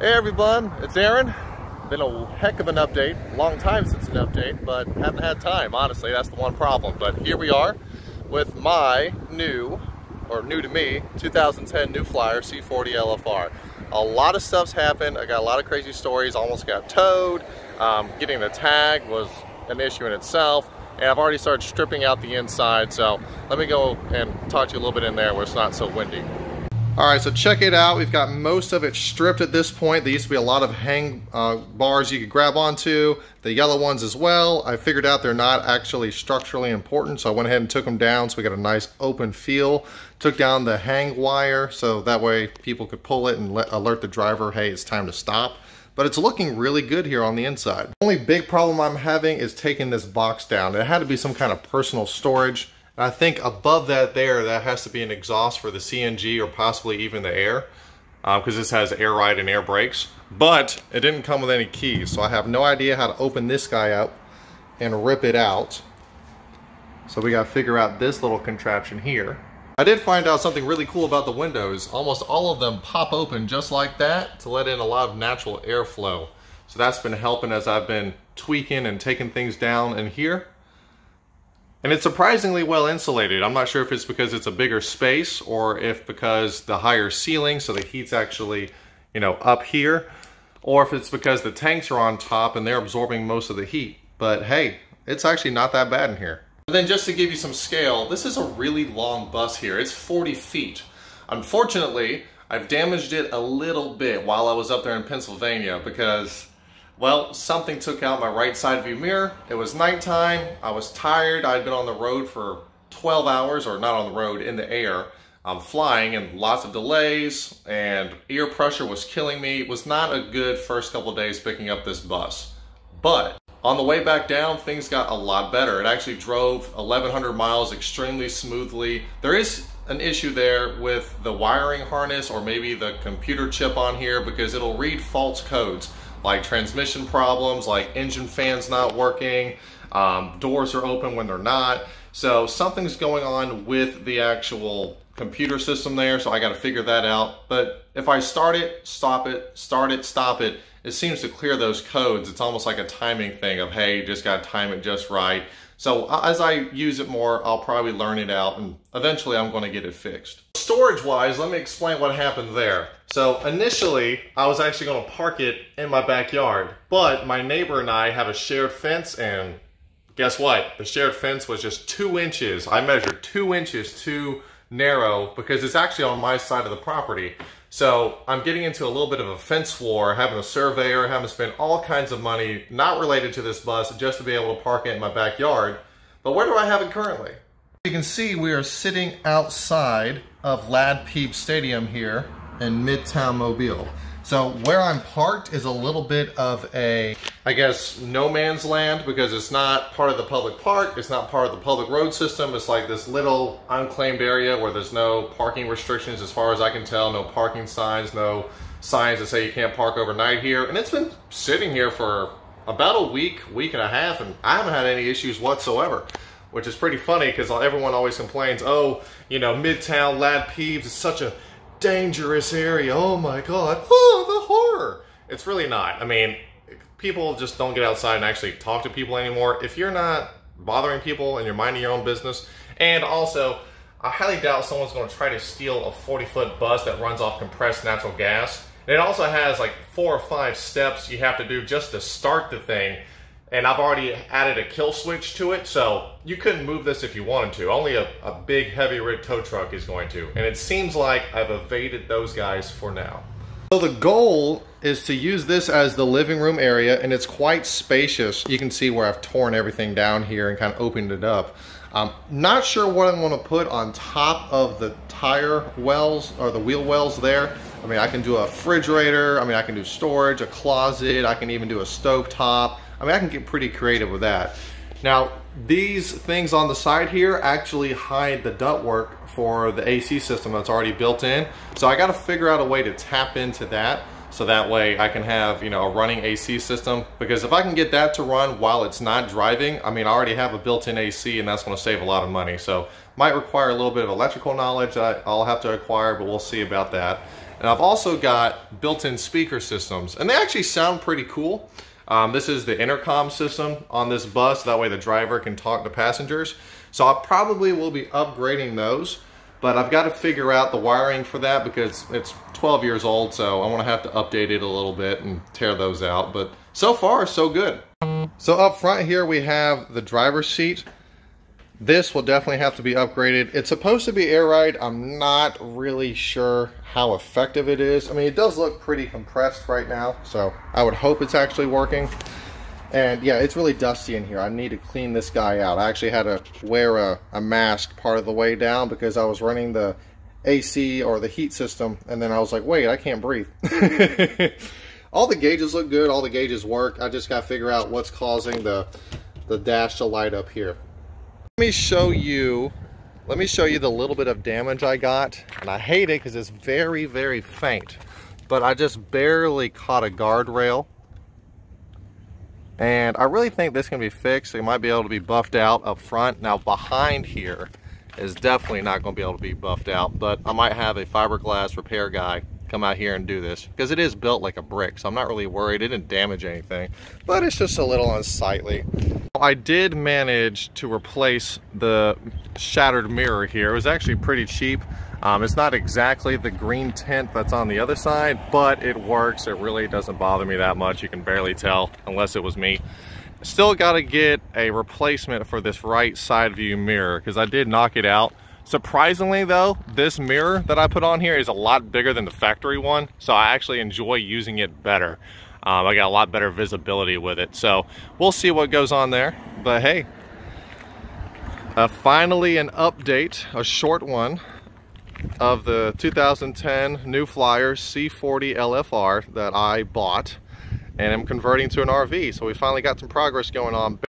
Hey everyone, it's Aaron. Been a heck of an update, long time since an update, but haven't had time, honestly, that's the one problem. But here we are with my new to me, 2010 New Flyer C40LFR. A lot of stuff's happened, I got a lot of crazy stories, almost got towed, getting the tag was an issue in itself, and I've already started stripping out the inside, so let me go and talk to you a little bit in there where it's not so windy. Alright, so check it out. We've got most of it stripped at this point. There used to be a lot of hang bars you could grab onto, the yellow ones as well. I figured out they're not actually structurally important, so I went ahead and took them down so we got a nice open feel. Took down the hang wire so that way people could pull it and alert the driver, hey, it's time to stop. But it's looking really good here on the inside. The only big problem I'm having is taking this box down. It had to be some kind of personal storage. I think above that that has to be an exhaust for the CNG or possibly even the air, because this has air ride and air brakes. But it didn't come with any keys, so I have no idea how to open this guy up and rip it out. So we got to figure out this little contraption here. I did find out something really cool about the windows. Almost all of them pop open just like that to let in a lot of natural airflow. So that's been helping as I've been tweaking and taking things down in here. And it's surprisingly well insulated. I'm not sure if it's because it's a bigger space or if because the higher ceiling, so the heat's actually, up here, or if it's because the tanks are on top and they're absorbing most of the heat. But hey, it's actually not that bad in here. And then just to give you some scale, this is a really long bus here. It's 40 feet. Unfortunately, I've damaged it a little bit while I was up there in Pennsylvania because, well, something took out my right side view mirror. It was nighttime, I was tired, I'd been on the road for 12 hours, or not on the road, in the air. I'm flying and lots of delays and ear pressure was killing me. It was not a good first couple days picking up this bus. But on the way back down, things got a lot better. It actually drove 1,100 miles extremely smoothly. There is an issue there with the wiring harness or maybe the computer chip on here because it'll read false codes, like transmission problems, like engine fans not working, doors are open when they're not. So something's going on with the actual computer system there, so I got to figure that out. But if I start it, stop it, start it, stop it, it seems to clear those codes. It's almost like a timing thing of, hey, you just got to time it just right. So as I use it more, I'll probably learn it out and eventually I'm going to get it fixed. Storage-wise, let me explain what happened there. So initially, I was actually going to park it in my backyard, but my neighbor and I have a shared fence, and guess what? The shared fence was just 2 inches. I measured 2 inches too narrow because it's actually on my side of the property. So I'm getting into a little bit of a fence war, having a surveyor, having to spend all kinds of money, not related to this bus, just to be able to park it in my backyard. But where do I have it currently? You can see we are sitting outside of Lad Peep Stadium here in Midtown Mobile. So where I'm parked is a little bit of a, I guess, no man's land because it's not part of the public park, it's not part of the public road system. It's like this little unclaimed area where there's no parking restrictions as far as I can tell, no parking signs, no signs that say you can't park overnight here. And it's been sitting here for about a week and a half, and I haven't had any issues whatsoever, which is pretty funny because everyone always complains, oh, Midtown, Lad Peeps is such a dangerous area, oh my god, oh, the horror. It's really not. I mean, people just don't get outside and actually talk to people anymore. If you're not bothering people and you're minding your own business, and also, I highly doubt someone's going to try to steal a 40-foot bus that runs off compressed natural gas. And it also has like 4 or 5 steps you have to do just to start the thing. And I've already added a kill switch to it, so you couldn't move this if you wanted to. Only a big heavy rig tow truck is going to. And it seems like I've evaded those guys for now. So the goal is to use this as the living room area, and it's quite spacious. You can see where I've torn everything down here and kind of opened it up. Not sure what I'm going to put on top of the tire wells or the wheel wells there. I mean, I can do a refrigerator, I can do storage, a closet, I can even do a stove top. I can get pretty creative with that. Now, these things on the side here actually hide the ductwork for the AC system that's already built in. So I got to figure out a way to tap into that so that way I can have, a running AC system. Because if I can get that to run while it's not driving, I already have a built-in AC and that's going to save a lot of money. So might require a little bit of electrical knowledge that I'll have to acquire, but we'll see about that. And I've also got built-in speaker systems, and they actually sound pretty cool. This is the intercom system on this bus, that way the driver can talk to passengers. So I probably will be upgrading those, but I've got to figure out the wiring for that because it's 12 years old, so I want to have to update it a little bit and tear those out. But so far, so good. So up front here we have the driver's seat. This will definitely have to be upgraded. It's supposed to be air ride. I'm not really sure how effective it is. I mean, it does look pretty compressed right now, so I would hope it's actually working. And yeah, it's really dusty in here. I need to clean this guy out. I actually had to wear a mask part of the way down because I was running the AC or the heat system, and then I was like, wait, I can't breathe. All the gauges look good. All the gauges work. I just got to figure out what's causing the dash to light up here. Let me show you the little bit of damage I got, and I hate it because it's very, very faint, but I just barely caught a guardrail, and I really think this can be fixed. It might be able to be buffed out up front. Now behind here is definitely not going to be able to be buffed out, but I might have a fiberglass repair guy come out here and do this because it is built like a brick, so I'm not really worried. It didn't damage anything, but it's just a little unsightly. I did manage to replace the shattered mirror here. It was actually pretty cheap. It's not exactly the green tint that's on the other side, but it works. It really doesn't bother me that much. You can barely tell unless it was me. Still got to get a replacement for this right side view mirror because I did knock it out. Surprisingly though, this mirror that I put on here is a lot bigger than the factory one, so I actually enjoy using it better. I got a lot better visibility with it, so we'll see what goes on there. But hey, finally an update, a short one, of the 2010 New Flyer C40LFR that I bought and am converting to an RV. So we finally got some progress going on.